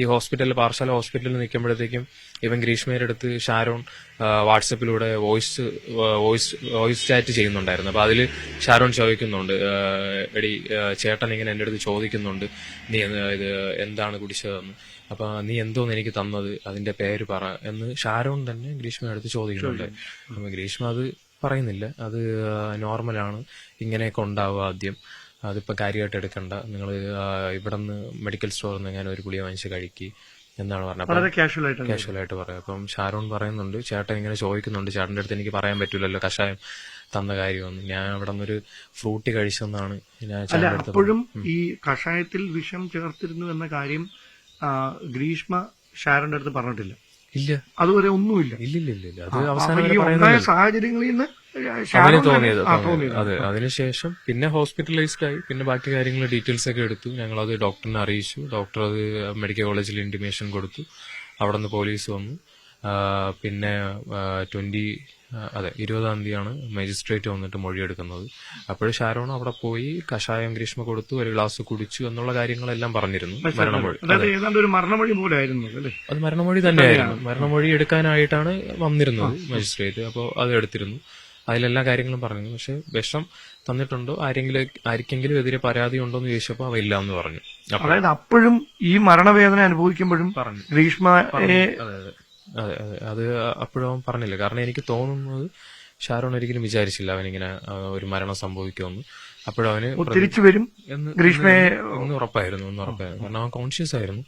ഈ ഹോസ്പിറ്റലിൽ പാറശാല ഹോസ്പിറ്റലിൽ നിൽക്കുമ്പോഴത്തേക്കും ഇവൻ ഗ്രീഷ്മയുടെ അടുത്ത് ഷാരോൺ വാട്സപ്പിലൂടെ വോയിസ് ചാറ്റ് ചെയ്യുന്നുണ്ടായിരുന്നു. അപ്പൊ അതിൽ ഷാരോൺ ചോദിക്കുന്നുണ്ട്, എടി ചേട്ടൻ ഇങ്ങനെ എന്റെ അടുത്ത് ചോദിക്കുന്നുണ്ട് നീ ഇത് എന്താണ് കുടിച്ചതെന്ന്, അപ്പൊ നീ എന്തോന്ന് എനിക്ക് തന്നത്, അതിന്റെ പേര് പറ എന്ന് ഷാരോൺ തന്നെ ഗ്രീഷ്മയുടെ അടുത്ത് ചോദിക്കുന്നുണ്ട്. അപ്പൊ ഗ്രീഷ്മ അത് പറയുന്നില്ല, അത് നോർമലാണ്, ഇങ്ങനെയൊക്കെ ഉണ്ടാവുക ആദ്യം, അതിപ്പോ കാര്യമായിട്ട് എടുക്കണ്ട, നിങ്ങൾ ഇവിടെ നിന്ന് മെഡിക്കൽ സ്റ്റോറിൽ നിന്ന് ഞാൻ ഒരു ഗുളിക വാങ്ങിച്ച് കഴിക്കി എന്നാണ് പറഞ്ഞത്. കാഷ്വൽ ആയിട്ട് പറയാം. അപ്പം ഷാരോൺ പറയുന്നുണ്ട്, ചേട്ടൻ ഇങ്ങനെ ചോദിക്കുന്നുണ്ട്, ചേട്ടന്റെ അടുത്ത് എനിക്ക് പറയാൻ പറ്റൂലല്ലോ കഷായം തന്ന കാര്യമൊന്നും, ഞാൻ അവിടെ നിന്നൊരു ഫ്രൂട്ടി കഴിച്ചെന്നാണ് ഞാൻ ചേട്ടന്റെ അടുത്ത്. അപ്പോഴും ഈ കഷായത്തിൽ വിഷം ചേർത്തിരുന്നു എന്ന കാര്യം ഗ്രീഷ്മ ഷാരോന്റെ അടുത്ത് പറഞ്ഞിട്ടില്ല. ഇല്ല, അതുവരെ ഒന്നുമില്ല. ഇല്ലില്ല, അത് അവസാനം സാഹചര്യങ്ങളിൽ നിന്ന് അവന് തോന്നിയത്. അതെ, അതിനുശേഷം പിന്നെ ഹോസ്പിറ്റലൈസ്ഡ് ആയി. പിന്നെ ബാക്കി കാര്യങ്ങൾ ഡീറ്റെയിൽസ് ഒക്കെ എടുത്തു. ഞങ്ങളത് ഡോക്ടറിനെ അറിയിച്ചു. ഡോക്ടർ അത് മെഡിക്കൽ കോളേജിൽ ഇന്റിമേഷൻ കൊടുത്തു. അവിടെ നിന്ന് പോലീസ് വന്നു. പിന്നെ 20-ാം തീയതിയാണ് മജിസ്ട്രേറ്റ് വന്നിട്ട് മൊഴിയെടുക്കുന്നത്. അപ്പോഴും ഷാരോൺ അവിടെ പോയി കഷായം ഗ്രീഷ്മ കൊടുത്തു, ഒരു ഗ്ലാസ് കുടിച്ചു എന്നുള്ള കാര്യങ്ങളെല്ലാം പറഞ്ഞിരുന്നു. മരണമൊഴി ഒരു മരണമൊഴി പോലായിരുന്നു അത്. മരണമൊഴി തന്നെയായിരുന്നു. മരണമൊഴി എടുക്കാനായിട്ടാണ് വന്നിരുന്നത് മജിസ്ട്രേറ്റ്. അപ്പോൾ അത് എടുത്തിരുന്നു. അതിലെല്ലാ കാര്യങ്ങളും പറഞ്ഞു. പക്ഷെ വിഷം തന്നിട്ടുണ്ടോ, ആർക്കെങ്കിലും എതിരെ പരാതി ഉണ്ടോ എന്ന് ചോദിച്ചപ്പോൾ അവ ഇല്ല എന്ന് പറഞ്ഞു. അതായത് അപ്പോഴും ഈ മരണവേദന അനുഭവിക്കുമ്പോഴും പറഞ്ഞു ഗ്രീഷ്മ. അതെ, അത് അപ്പോഴും അവൻ പറഞ്ഞില്ല. കാരണം എനിക്ക് തോന്നുന്നത് ഷാരോൺ ഒരിക്കലും വിചാരിച്ചില്ല അവനിങ്ങനെ ഒരു മരണം സംഭവിക്കുമെന്ന്. അപ്പോഴവന് തിരിച്ചു വരും എന്ന് ഉറപ്പായിരുന്നു. കാരണം അവൻ കോൺഷ്യസ് ആയിരുന്നു.